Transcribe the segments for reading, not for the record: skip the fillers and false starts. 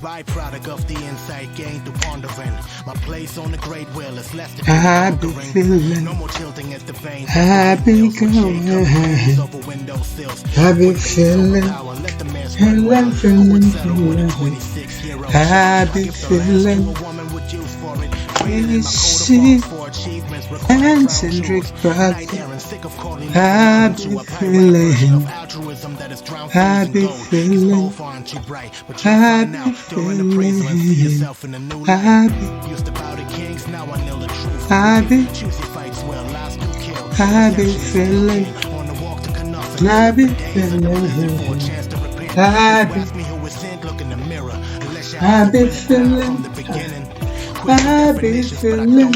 Byproduct of the insight gained through pondering. My place on the great wheel is less than I be feeling, no more tilting at the veins. I be going, Over windowsills. I be feeling, Let the man feeling, feeling, I be feeling, when you see eccentric pride, I be feeling, I be feeling, I be feeling, I be, I be, I be feeling, I be feeling, I be, I be feeling, I be feeling, I be feeling,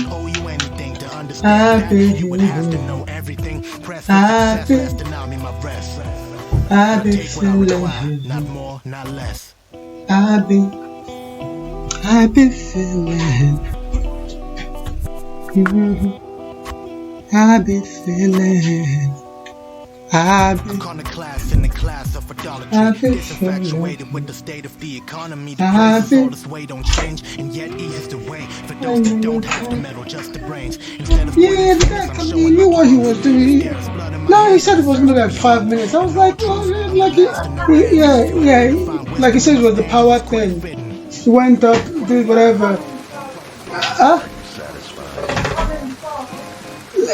I be feeling, not more, not less. I be feeling, I be feeling, I be class in the class of idolatry, disinfatuated with the state of the economy. The places all this weight don't change, and yet eases the way for those that don't have the metal, just the brains. Yeah, the guy coming, he knew what he was doing. No, he said it was gonna be like 5 minutes. I was like, well, like, like he said, it was the power thing. He went up, did whatever.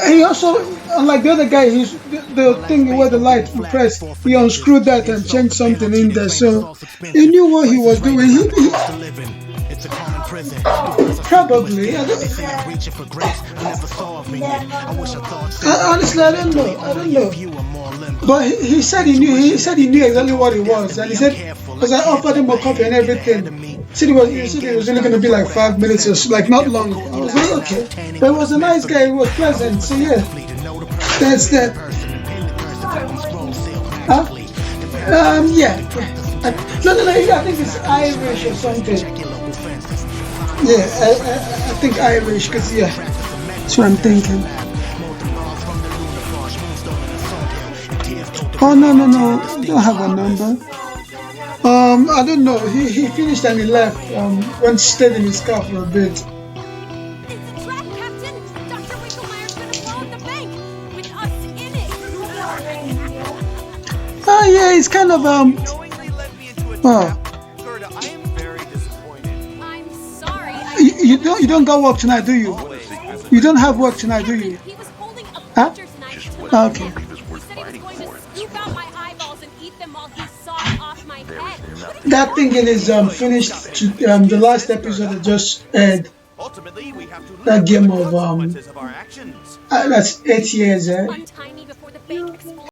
He also, unlike the other guy, the thing where the light pressed, he unscrewed that and changed something in there. So he knew what he was doing. Probably. Honestly, I don't know. But he said he knew. He said he knew exactly what it was, and he said because I offered him a coffee and everything. He said it was only going to be like 5 minutes or so, like not long. I was like, okay. But he was a nice guy. He was pleasant. So yeah, that's that. Huh? Yeah. No. I think it's Irish or something. Yeah, I think Irish, because yeah, that's what I'm thinking. Oh no, I don't have a number. I don't know. He finished and he left. Went stayed in his car for a bit. It's a trap, Captain! Dr. Winkelmeyer's gonna blow up the bank with us in it! Oh yeah, it's kind of Oh. I am very disappointed. I'm sorry. You don't go work tonight, do you? You don't have work tonight, do you? He was holding a Huh? butcher's knife to Oh, my okay. neck. He said he was going to scoop out my eyeballs and eat them while he sawed off my head. That thing is finished. The last episode that just aired. Ultimately, we have to That game of consequences of our actions. that's 8 years. Untie me before the bank explodes.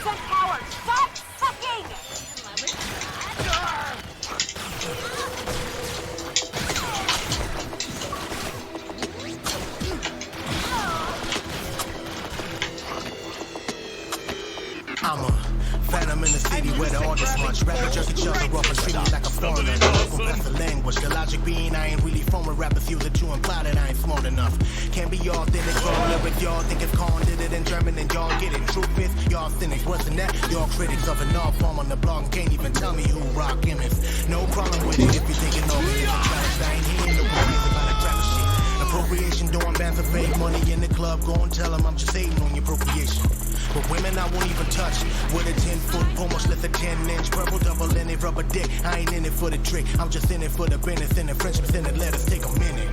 power. Stop sucking! I'm a phantom in the city where the audience much. Rappers jerk each other up and treat me like a foreigner. That's the language. The logic being I ain't really from a rappers use it to imply that I ain't smart enough. Can't be y'all authentic, raw lyric. Y'all think if Khan did it in German and y'all get it. Truth is, y'all cynics. Worse than that, y'all critics of an art form on the blog and can't even tell me who rock him is. No problem with it if you're thinking all it is. I ain't hearing no complaints about that trapper shit. Appropriation, doing bands of fake money in the club. Go and tell them I'm just hating on your appropriation. But women I won't even touch. With a 10-foot pole, much less a 10-inch purple double in it, rubber dick. I ain't in it for the trick. I'm just in it for the business and the friendships and the letters. Take a minute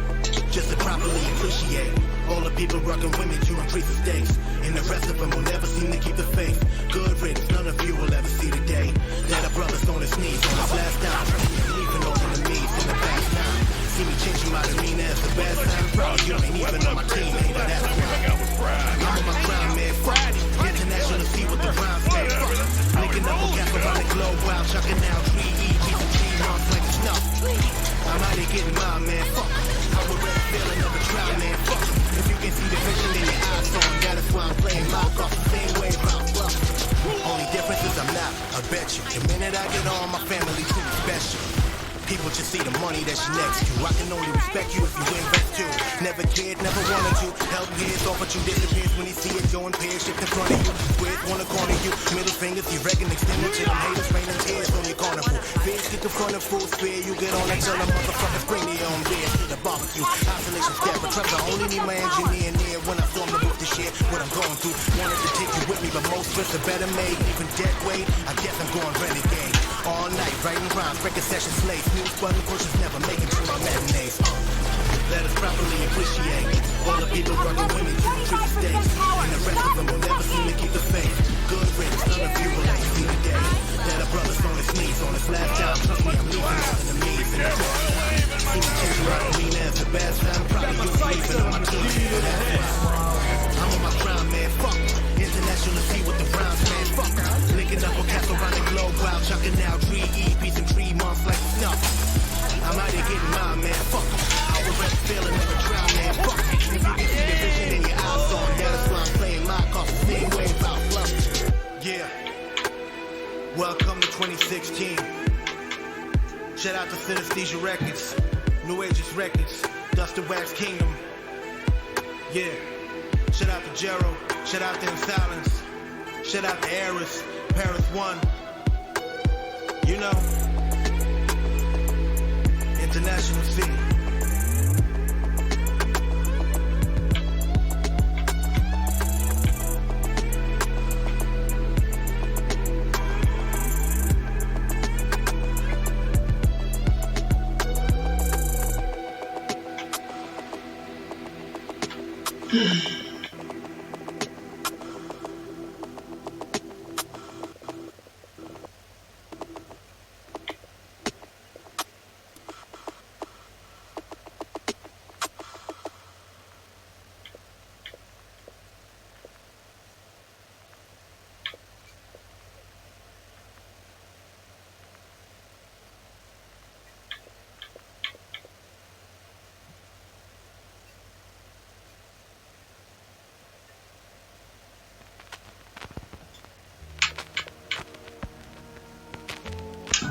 just to properly appreciate all the people rocking women to increase the stakes. And the rest of them will never seem to keep the faith. Good riddance, none of you will ever see the day that a brother's on his knees on his last time, leaving all enemies in the past time. See me changing my demeanor as the best time. Proud you ain't even on my team, ain't that that's I'm on my grind, man. Friday. International, see what the rhymes say. Linking up with cats around the globe while chucking out 3 months like it's nothing. I'm out here getting mine, man. Fuck. I would rather feel another trial, man. Fuck. If you can see the vision in your eyes, on that is why I'm playing lock off the same way about love. Only difference is I'm not, I bet you. The minute I get on, my family treat me special. People just see the money that you next to. I can only respect you if you invest too. Never cared, never wanted to. Help years off, but you disappears when you see it going pairs. Shift in front of you. Squares wanna corner you. Middle fingers, you reckon extended to them haters. Raining tears on your carnival. Fears get the front of full spear. You get on that tell them motherfuckers bring their own beer to the barbecue. Isolation step, but trust I only need my engineer near when I storm the book to share what I'm going through. Wanted to take you with me, but most trips are better made. Even dead weight, I guess I'm going renegade. All night, writing rhymes, breaking sessions late. News button pushes never making to my matinees. Let us properly appreciate all the people rocking women to the treat the stakes. And the rest of them will never seem to keep the faith. Good riddance, none of you will ever see the day that a brother's on his knees on his last time. Trust me, I'm leaving out in the knees in the dark. See me changing my arena as the best time. Probably you sleeping on my team. I'm on my grind, man. Fuck. International, see what the rhymes, man. Fuck. Linking up with cats around the globe while chucking out 3 EPs in 3 months like it's nothing. I'm out here getting mine, man. Fuck. I would rather feel another trial, man. Fuck. If you can see the vision in your eyes on, that is why I'm playing my cause the same way about love. Yeah. Welcome to 2016. Shout out to Synesthesia Records, New Ages Records, Dust and Wax Kingdom. Yeah. Shout out to Jero. Shout out to In Silence. Shout out to Eris, Paris 1. You know, International City.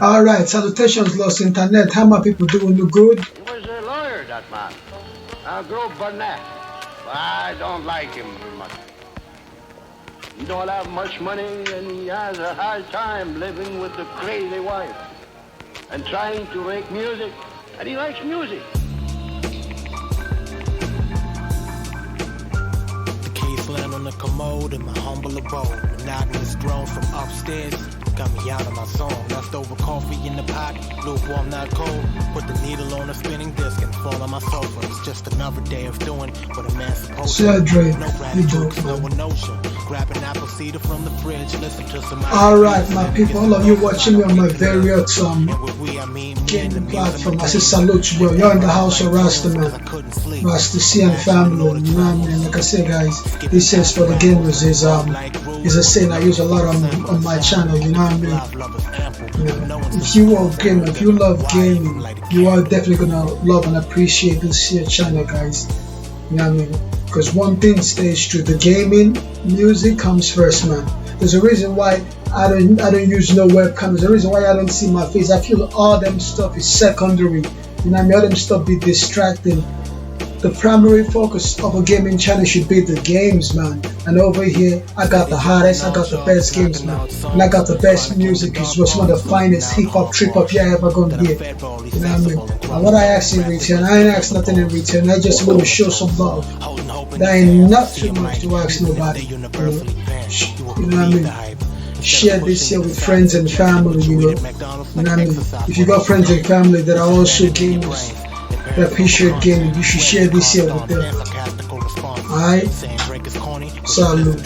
Alright, salutations, Lost Internet. How my people doing? You good? He was a lawyer, that man. Grove Burnett. But I don't like him very much. He don't have much money and he has a hard time living with a crazy wife and trying to make music. And he likes music. The keys land on the commode in my humble abode. Monotonous drones from upstairs got me out of my zone. Leftover coffee in the pot, lukewarm, not cold. Put the needle on a spinning disc and fall on my sofa. It's just another day of doing what a man's supposed to. No gratitude, no notion. Grab an apple cider from the fridge, listen to some. Alright, my people, all of you watching me on my various gaming platform. I say salute you, bro. You're in the house of Rasta, man. Rasta C and family, you know what I mean? Like I said, guys, this is for the gamers. Is It's a saying I use a lot on my channel, you know what I mean? If you are gaming, if you love gaming, you are definitely gonna love and appreciate this here channel, guys. You know what I mean? Because one thing stays true: the gaming music comes first, man. There's a reason why I don't use no webcam. There's a reason why I don't see my face. I feel all them stuff is secondary. You know what I mean? All them stuff be distracting. The primary focus of a gaming channel should be the games, man. And over here, I got the hottest, I got the best games, man. And I got the best music. It's some of the finest hip-hop, trip-hop you ever gonna get. You know what I mean? And what I ask in return, I ain't ask nothing in return. I just want to show some love. That ain't not too much to ask nobody. You know what I mean? Share this here with friends and family, you know. You know what I mean? If you got friends and family that are also gamers, that appreciate gaming, you should share this here with them. Alright? Salute.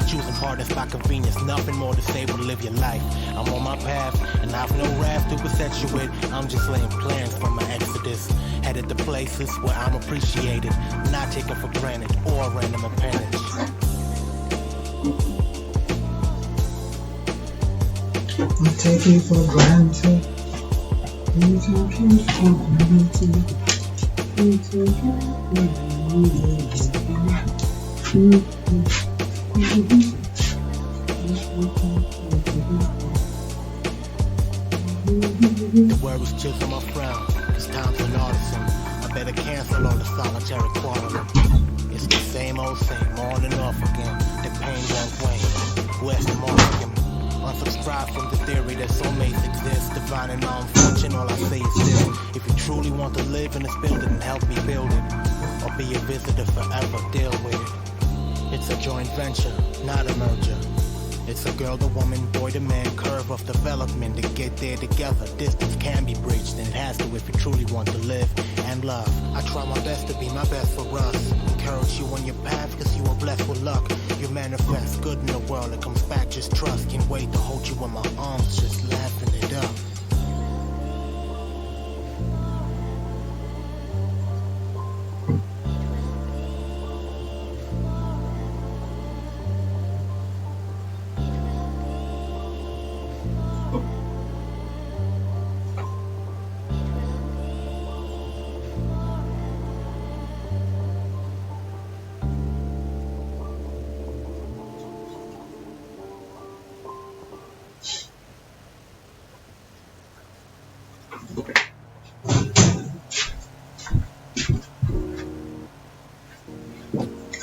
Choosing partners by convenience, nothing more to say but live your life. I'm on my path, and I've no wrath to beset you with. I'm just laying plans for my exodus, headed to places where I'm appreciated, not taken for granted or random appendage. I'm taking for granted. I'm taking for granted. I'm taking The word was chill on my frown. It's time for an artisan. I better cancel all the solitary quarreling. It's the same old same, on and off again. The pain won't wane. Where's the Morgan? Unsubscribe from the theory that soulmates exist. Divine and malfunction, all I say is this: if you truly want to live in this building, help me build it. Or be a visitor forever, deal with it. It's a joint venture, not a merger. It's a girl, the woman, boy, the man, curve of development to get there together. Distance can be bridged, and it has to if you truly want to live and love. I try my best to be my best for us. Encourage you on your path, cause you are blessed with luck. You manifest good in the world, it comes back, just trust. Can't wait to hold you in my arms, just laughing it up.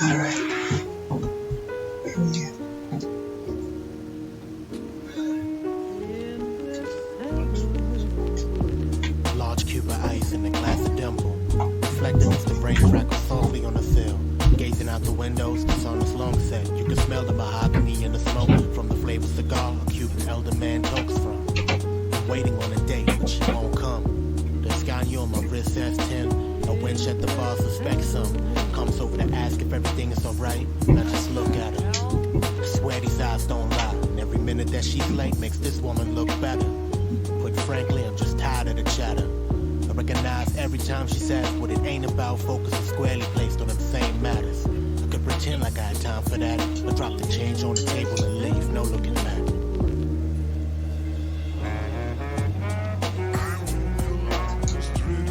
Alright. Large cube of ice in a glass of dimple, reflecting as the rain crackles softly on the sill. Gazing out the windows, the sun is long set. You can smell the mahogany and the smoke from the flavor cigar a Cuban elder man talks from. I'm waiting on a date, but she won't come. The sky on my wrist says 10. A winch at the bar suspects some. Comes over to ask if everything is alright, and I just look at her. I swear these eyes don't lie, and every minute that she's late makes this woman look better. Quite frankly, I'm just tired of the chatter. I recognize every time she says what it ain't about, focus is squarely placed on them same matters. I could pretend like I had time for that, but drop the change on the table and leave, no looking back.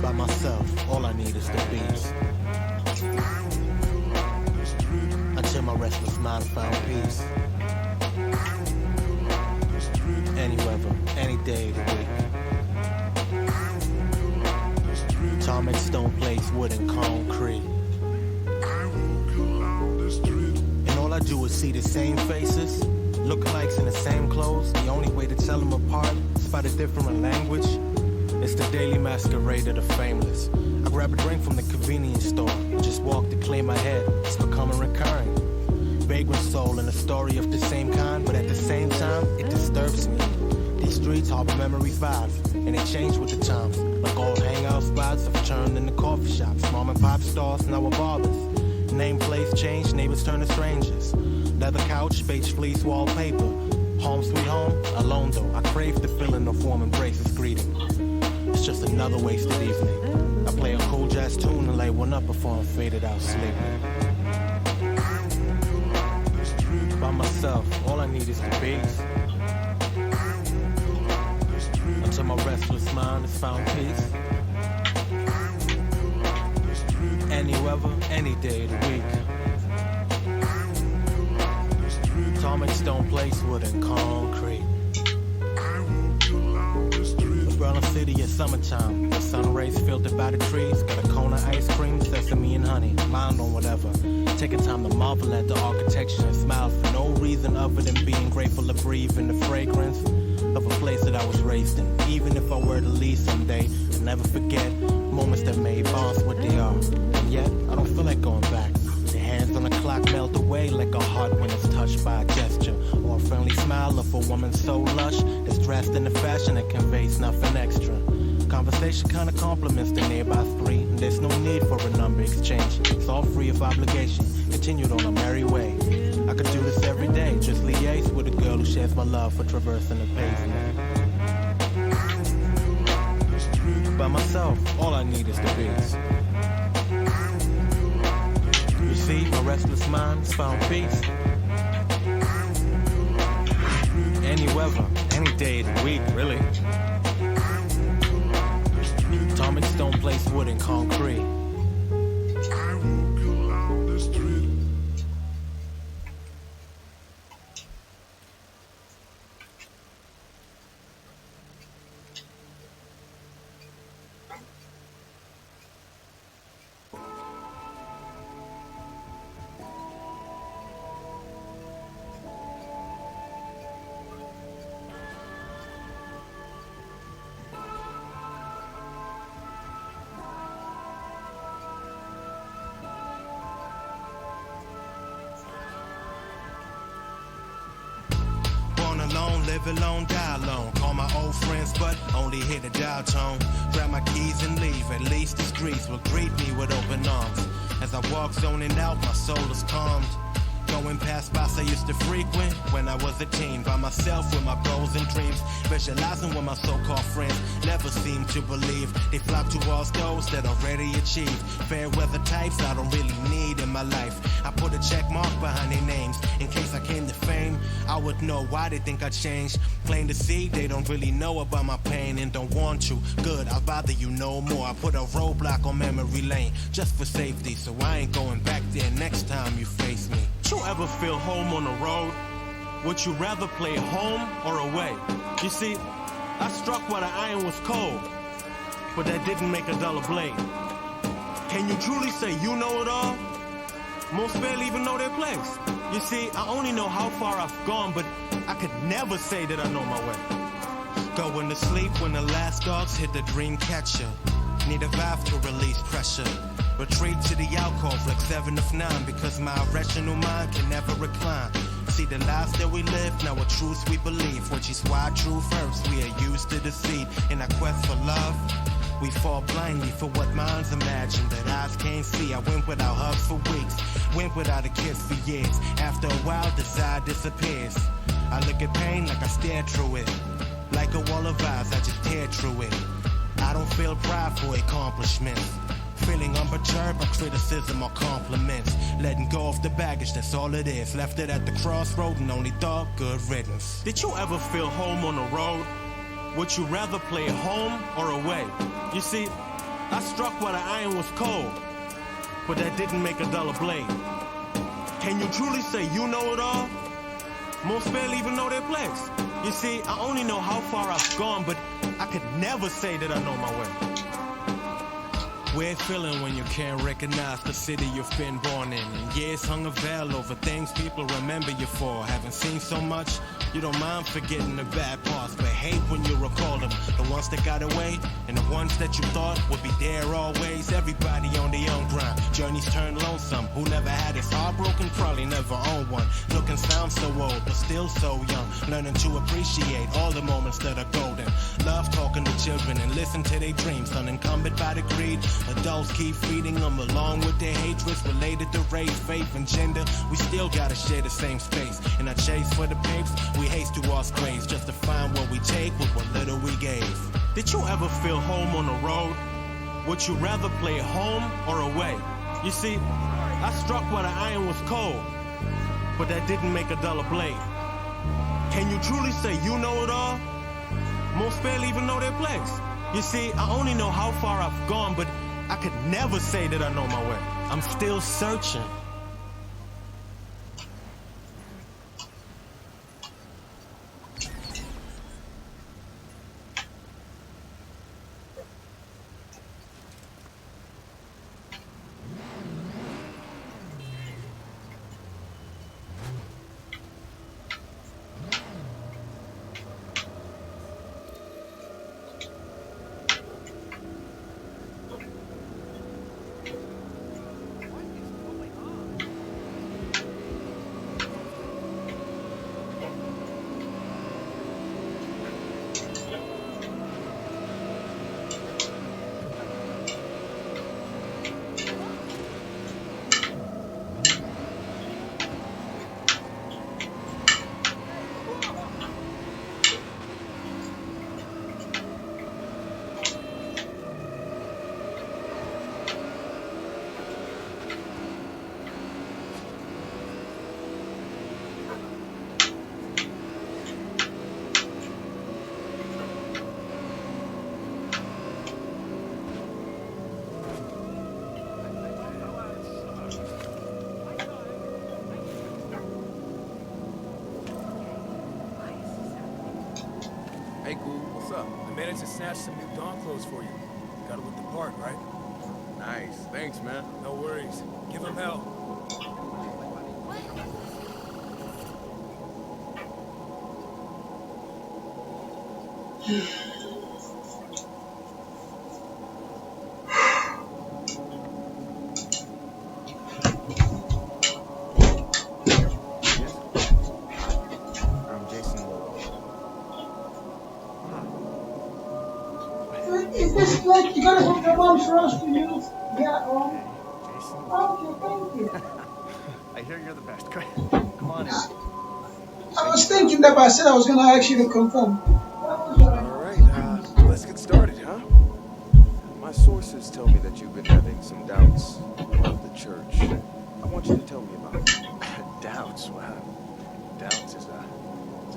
By myself, all I need is the beats. Until my restless mind found peace. Any weather, any day of the week. Tarmac, stone plates, wood and concrete. And all I do is see the same faces, lookalikes in the same clothes. The only way to tell them apart is by the different language. It's the daily masquerade of the fameless. I grab a drink from the convenience store, just walk to clear my head. It's becoming recurring. Vagrant soul in a story of the same kind, but at the same time, it disturbs me. These streets harbor memory vibes, and they change with the times. Like old hangout spots have turned into coffee shops. Mom and pop stores now are barbers. Name plates change, neighbors turn to strangers. Leather couch, beige fleece wallpaper. Home sweet home, alone though. I crave the feeling of warm embraces greeting. It's just another wasted evening. I play a cool jazz tune and lay one up before I'm faded out sleeping. By myself. need is the beats. Until my restless mind has found peace. Any weather, any day of the week. Atomics don't place wood and concrete. Umbrella City is summertime. The sun rays filtered by the trees. Got a cone of ice cream, sesame and honey. Mind on whatever. Taking time to marvel at the architecture and smile for no reason other than being grateful to breathe in the fragrance of a place that I was raised in. Even if I were to leave someday, I'll never forget moments that made bonds what they are. And yet, I don't feel like going back. The hands on the clock melt away like a heart when it's touched by a gesture. Or a friendly smile of a woman so lush that's dressed in a fashion that conveys nothing extra. Conversation kinda compliments the nearby three, and there's no need for a number exchange. It's all free of obligation, continued on a merry way. I could do this every day, just liaise with a girl who shares my love for traversing the pavement. By myself, all I need is the beats. You see, my restless mind's found peace. Any weather, any day of the week, really. Atomics don't place wood and concrete. Live alone, die alone. Call my old friends, but only hear the dial tone. Grab my keys and leave. At least the streets will greet me with open arms. As I walk zoning out, my soul is calmed. Going past spots I used to frequent when I was a teen. By myself with my goals and dreams. Visualizing what my so-called friends never seem to believe. They flock towards those that already achieved. Fair weather types I don't really need in my life. I put a check mark behind their names. In case I came to fame, I would know why they think I changed. Plain to see, they don't really know about my pain and don't want to. Good, I'll bother you no more. I put a roadblock on memory lane just for safety, so I ain't going back there next time you face me. You ever feel home on the road? Would you rather play home or away? You see, I struck while the iron was cold, but that didn't make a duller blade. Can you truly say you know it all? Most barely even know their place. You see, I only know how far I've gone, but I could never say that I know my way. Going to sleep when the last dogs hit the dream catcher. Need a valve to release pressure. Retreat to the alcove like 7 of 9, because my irrational mind can never recline. See the lives that we live, now a truth we believe, which is why truth hurts. We are used to deceit in our quest for love. We fall blindly for what minds imagine that eyes can't see. I went without hugs for weeks, went without a kiss for years. After a while, desire disappears. I look at pain like I stare through it. Like a wall of eyes, I just tear through it. I don't feel pride for accomplishments. Feeling unperturbed by criticism or compliments. Letting go of the baggage, that's all it is. Left it at the crossroad and only thought good riddance. Did you ever feel home on the road? Would you rather play home or away? You see, I struck while the iron was cold, but that didn't make a duller blade. Can you truly say you know it all? Most barely even know their place. You see, I only know how far I've gone, but I could never say that I know my way. Weird feeling when you can't recognize the city you've been born in. And years hung a veil over things people remember you for. Haven't seen so much, you don't mind forgetting the bad parts, but hate when you recall them. The ones that got away, and the ones that you thought would be there always. Everybody on their own grind, journeys turn lonesome. Who never had his heart broken, probably never owned one. Look and sound so old, but still so young. Learning to appreciate all the moments that are golden. Love talking to children and listen to their dreams. Unencumbered by the greed, adults keep feeding them along with their hatreds related to race, faith, and gender. We still gotta share the same space. In our chase for the papes, we haste towards graves just to find what we take with what little we gave. Did you ever feel home on the road? Would you rather play home or away? You see, I struck while the iron was cold, but that didn't make a duller blade. Can you truly say you know it all? Most barely even know their place. You see, I only know how far I've gone, but I could never say that I know my way. I'm still searching. Hey, Ghoul, what's up? I managed to snatch some new Dawn clothes for you. Gotta look the part, right? Nice. Thanks, man. No worries. Give him hell. I'm Jason. Is this like you gotta hook your mom's for us to use? Yeah, Jason. okay, thank you. I hear you're the best. Come on in. I was thinking that, but I said I was gonna ask you to confirm. Alright, let's get started, huh? My sources tell me that you've been having some doubts about the church. I want you to tell me about it. Doubts. Wow. Doubts is a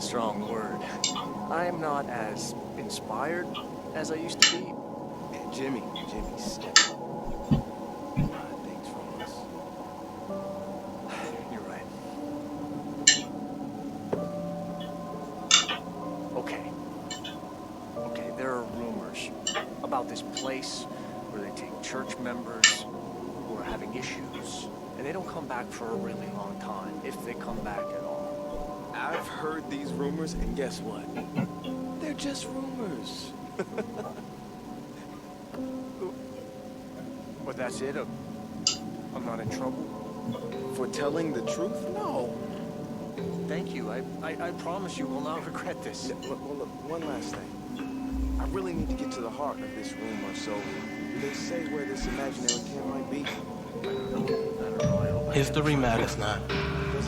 strong word. I'm not as inspired as I used to be. And Jimmy, step up. Things from us. You're right. Okay, there are rumors about this place where they take church members who are having issues, and they don't come back for a really long time, if they come back at all. I've heard these rumors, and guess what? They're just rumors. But that's it? I'm not in trouble? For telling the truth? No. Thank you. I promise you will not regret this. Look, one last thing. I really need to get to the heart of this rumor, so do they say where this imaginary camp might be? I don't know. I hope I History matters not.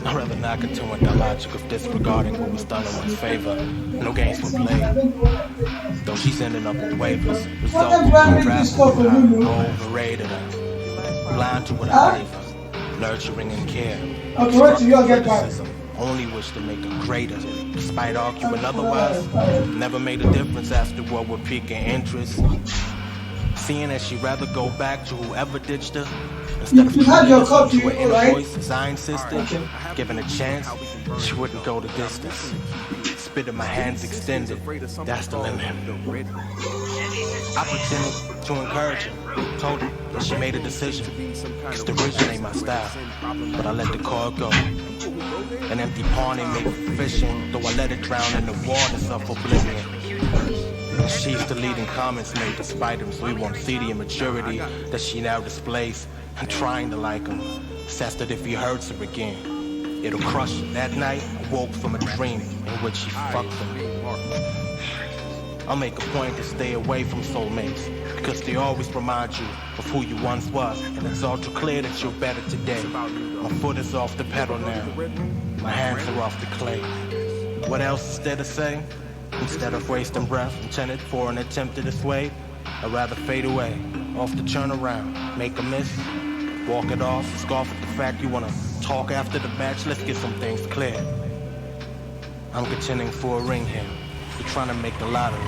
I'd rather not continue the logic of disregarding what was done in one's favor. No games were played. Though she's ending up with waivers. Result of drafting her, overrated her. Blind to what I gave her. Nurturing and care. Criticism. Only wish to make her greater. Despite arguing otherwise. Never made a difference as to what would pique her interest. Seeing that she'd rather go back to whoever ditched her. Instead of listening to her inner voice, as I insisted, given a chance, she wouldn't go the distance. Spit in my hands extended, that's the limit. I pretended to encourage her, told her that she made a decision, cause the vision ain't my style, but I let the car go. An empty pawn ain't made for fishing, though I let it drown in the waters of oblivion. And she's the leading comments made despite him, so he won't see the immaturity that she now displays. And trying to like him, says that if he hurts her again, it'll crush her. That night, I woke from a dream in which she fucked him. I'll make a point to stay away from soulmates, because they always remind you of who you once was, and it's all too clear that you're better today. My foot is off the pedal now, my hands are off the clay. What else is there to say? Instead of wasting breath intended for an attempt to dissuade, I'd rather fade away, off the turnaround, make a miss, walk it off, scoff at the fact you wanna talk after the match. Let's get some things clear. I'm contending for a ring here. You're trying to make the lottery.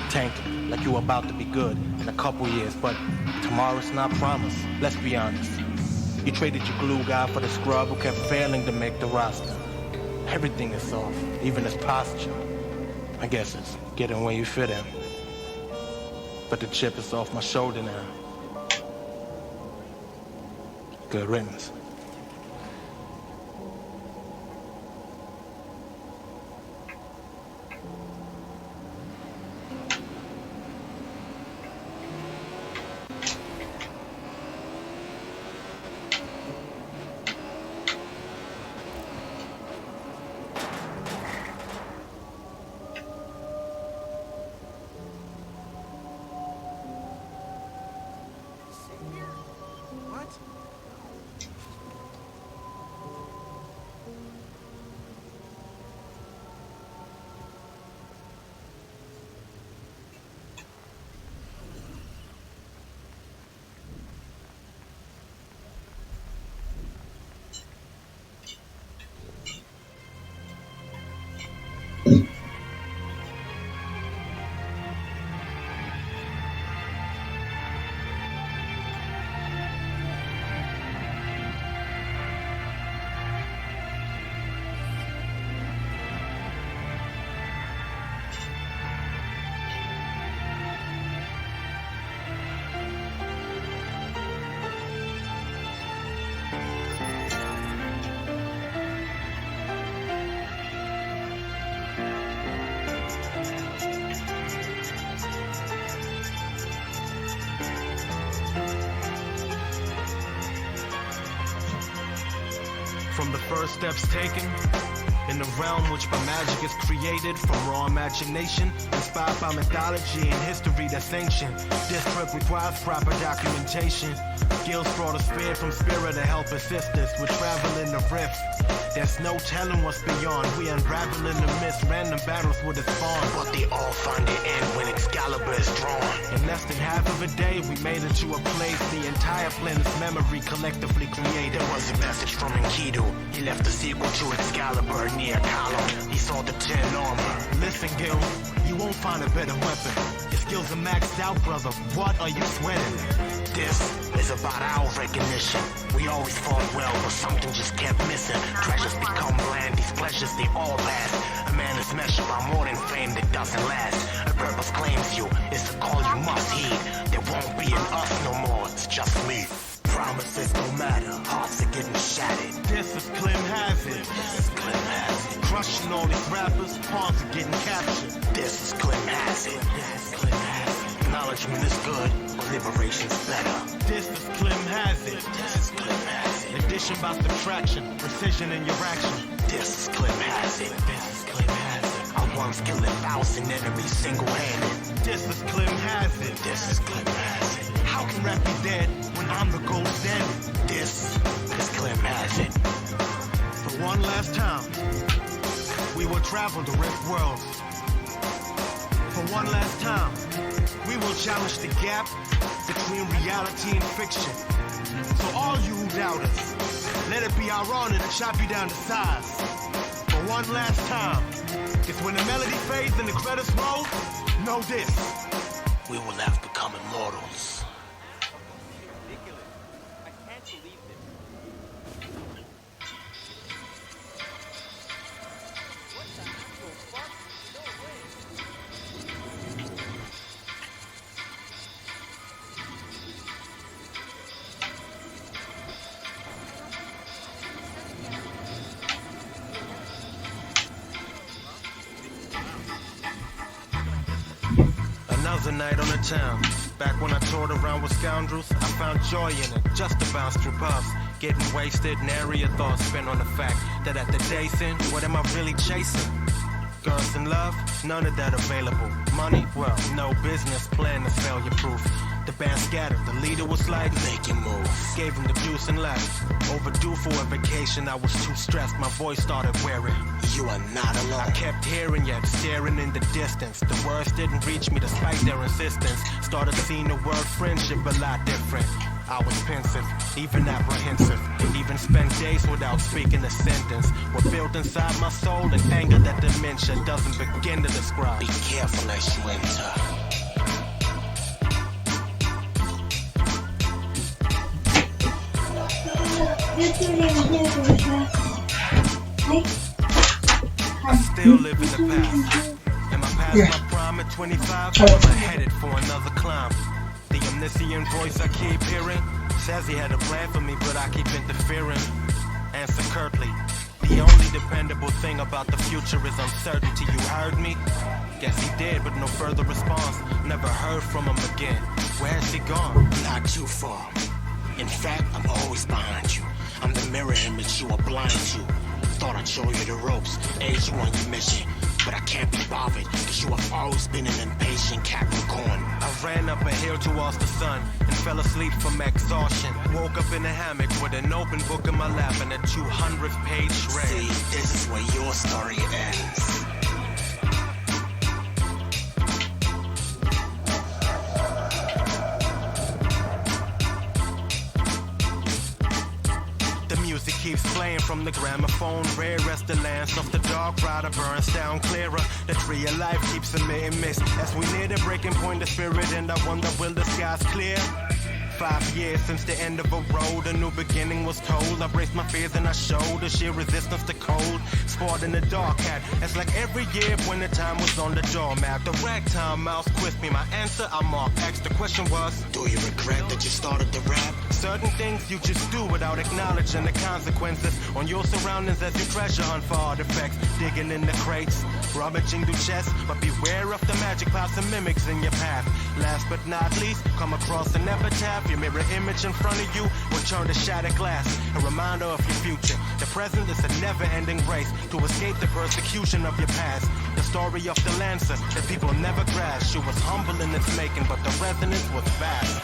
Tank it like you about to be good in a couple years, but tomorrow's not promised. Let's be honest. You traded your glue guy for the scrub who kept failing to make the roster. Everything is off, even his posture. I guess it's getting where you fit in. But the chip is off my shoulder now. Good riddance. From the first steps taken in the realm which by magic is created from raw imagination, inspired by mythology and history that's ancient. This trip requires proper documentation. Guilds brought us spirit from spirit to help assist us with travel in the rift. There's no telling what's beyond. We unraveling the mist, random battles would have spawned, but they all find their end when Excalibur is drawn. In less than half of a day, we made it to a place the entire planet's memory collectively created. There was a message from Enkidu. He left the sequel to Excalibur near Column. He saw the 10 armor. Listen, Gil, you won't find a better weapon. Your skills are maxed out, brother. What are you sweating? This is about our recognition. We always fought well, but something just kept missing. Treasures become bland, these pleasures they all last. A man is measured by more than fame that doesn't last. A purpose claims you, it's a call you must heed. There won't be an us no more, it's just me. Promises no matter, hearts are getting shattered. This is Clem Hazard. This is Clem Hazard. Crushing all these rappers, pawns are getting captured. This is Clem Hazard. This is Clem Hazard. Acknowledgement is good, but liberation's better. This is Clem Hazard. This is Clem Hazard. Addition by subtraction, precision in your action. This is Clem Hazard. This is Clem Hazard. I once killed 1,000 enemies single-handed. This is Clem Hazard. This is Clem Hazard. How can rap be dead when I'm the gold standard? This is Clem Hazard. For one last time, we will travel the rift worlds. For one last time, we will challenge the gap between reality and fiction. So all you who doubt us, let it be our honor to chop you down to size. For one last time, because when the melody fades and the credits roll, know this, we will have become immortals. Another night on the town. Back when I toured around with scoundrels, I found joy in it, just to bounce through puffs. Getting wasted, nary a thought spent on the fact that at the day's end, what am I really chasing? Girls in love? None of that available. Money? Well, no business plan is failure proof. The band scattered, the leader was like, make your move. Gave him the deuce and left. Overdue for a vacation, I was too stressed, my voice started wearing. You are not alone. I kept hearing yet, staring in the distance. The words didn't reach me despite their insistence. Started seeing the word friendship a lot different. I was pensive, even apprehensive, even spent days without speaking a sentence. What built inside my soul an anger that dementia doesn't begin to describe. Be careful as you enter. I still live in the past. Am I past my prime at 25? Or am I headed for another climb? The omniscient voice I keep hearing says he had a plan for me, but I keep interfering. Answer curtly. The only dependable thing about the future is uncertainty. You heard me? Guess he did, but no further response. Never heard from him again. Where has he gone? Not too far. In fact, I'm always behind you. I'm the mirror image you are blind to. Thought I'd show you the ropes, aid you on your mission. But I can't be bothered, cause you have always been an impatient Capricorn. I ran up a hill towards the sun and fell asleep from exhaustion. Woke up in a hammock with an open book in my lap and a 200th page shred. See, this is where your story ends. Keeps playing from the gramophone, rare as the lance of the dark rider burns down clearer. The tree of life keeps emitting mist as we near the breaking point of spirit, and I wonder, will the skies clear? 5 years since the end of a road, a new beginning was told. I braced my fears and I showed the sheer resistance to cold. Sport in the dark hat, it's like every year when the time was on the doormat. The ragtime mouse quizzed me, my answer I marked X. The question was, do you regret that you started the rap? Certain things you just do without acknowledging the consequences on your surroundings as you treasure hunt for artifacts. Digging in the crates, rummaging through chests, but beware of the magic pots and mimics in your path. Last but not least, come across an epitaph. Your mirror image in front of you will turn to shattered glass, a reminder of your future. The present is a never-ending race to escape the persecution of your past. The story of the Lancer that people never grasped. She was humble in its making, but the resonance was vast.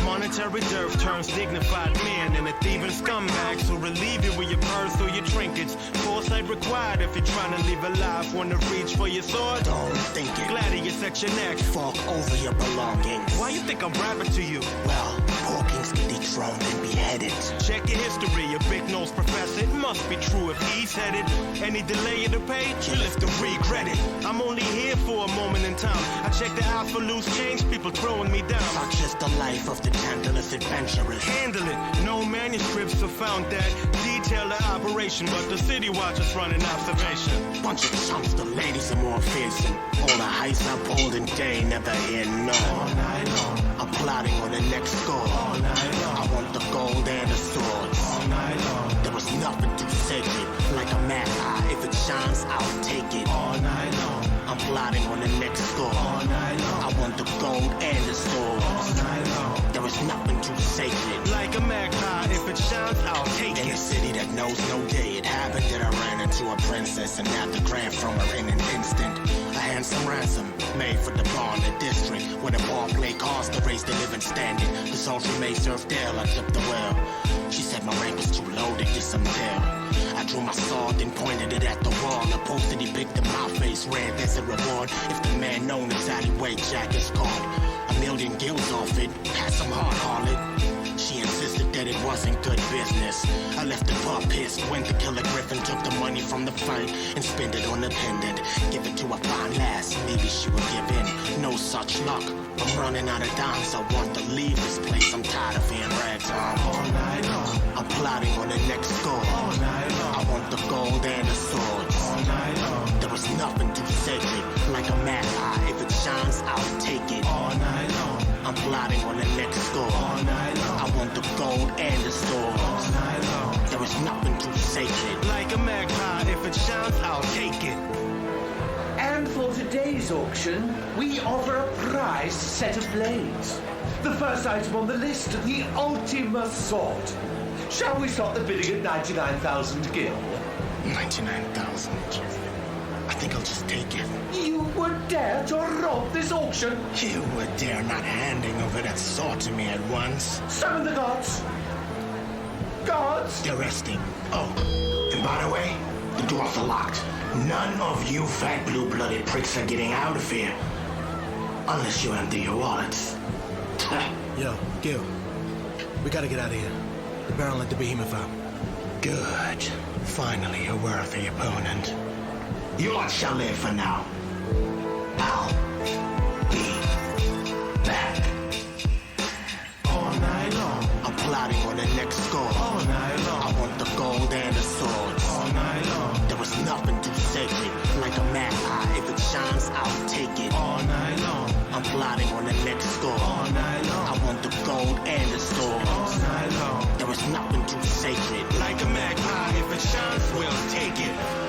Monetary dearth turns dignified men into thieving scumbags who relieve you with your purse or your trinkets. Foresight required if you're trying to live a life. Want to reach for your sword? Don't think it. Gladius at your neck. Fork over your belongings. Why you think I'm rapping to you? Well, poor kings get dethroned and beheaded. Check your history, a big-nosed professor. It must be true if he's headed. Any delay in the pay, you live to regret it. I'm only here for a moment in time. I check the eye for loose change, people throwing me down. Such is the life of the tantalus adventurers. Handle it. No manuscripts have found that detail the operation, but the city watchers running observation. Bunch of chumps, the ladies are more fearsome. All the heights I pulled in day, never hear no. All night long. I'm plotting on the next score. All night long. I want the gold and the swords. All night long. There is nothing too sacred. Like a mad eye, if it shines, I'll take it. All night long. I'm plotting on the next score. All night long. I want the gold and the swords. All night long. There is nothing too sacred. Like a magpie, if it shines, I'll take In it. a city that knows no day, it happened that I ran into a princess and had the grand from her in an instant. A handsome ransom made for the bar in the district where the ball play cards to raise the living standard. The sultry may serve there, I took the well. She said my rank was too low to get some there. I drew my sword and pointed it at the wall. A poster depicted my face, read there's a reward if the man known as Alleyway Jack is caught. $1 million guilds off it, had some hard harlot. She insisted that it wasn't good business. I left the pub pissed when the killer Griffin took the money from the fight and spent it on a pendant. Give it to a fine lass, maybe she would give in. No such luck. I'm running out of dimes. I want to leave this place. I'm tired of being ragged on. All night long. I'm plotting on the next score. All night long. I want the gold and the swords. All night long. There There was nothing too sacred. Like a mad eye, if it shines, I'll take it. All night long. I'm plotting on the next score. All night long. I want the gold and the sword. All night long. There is nothing too sacred. Like a magpie, if it shines, I'll take it. And for today's auction, we offer a prized set of blades. The first item on the list, the Ultima Sword. Shall we start the bidding at 99,000 gil? 99,000. I think I'll just take it. You would dare to rob this auction? You would dare not handing over that sword to me at once. Summon the gods. Gods? They're resting. Oh, and by the way, the doors are locked. None of you fat blue-blooded pricks are getting out of here. Unless you empty your wallets. Yo, Gil. We gotta get out of here. The barrel let the behemoth out. Good. Finally a worthy opponent. You lot shall live for now. I'll be back. All night long. I'm plotting on the next score. All night long. I want the gold and the swords. All night long. There was nothing too sacred. Like a mad eye, if it shines, I'll take it. All night long. I'm plotting on the next score. All night long. I want the gold and the swords. All night long. There was nothing too sacred. Like a magpie, if it shines, we'll take it.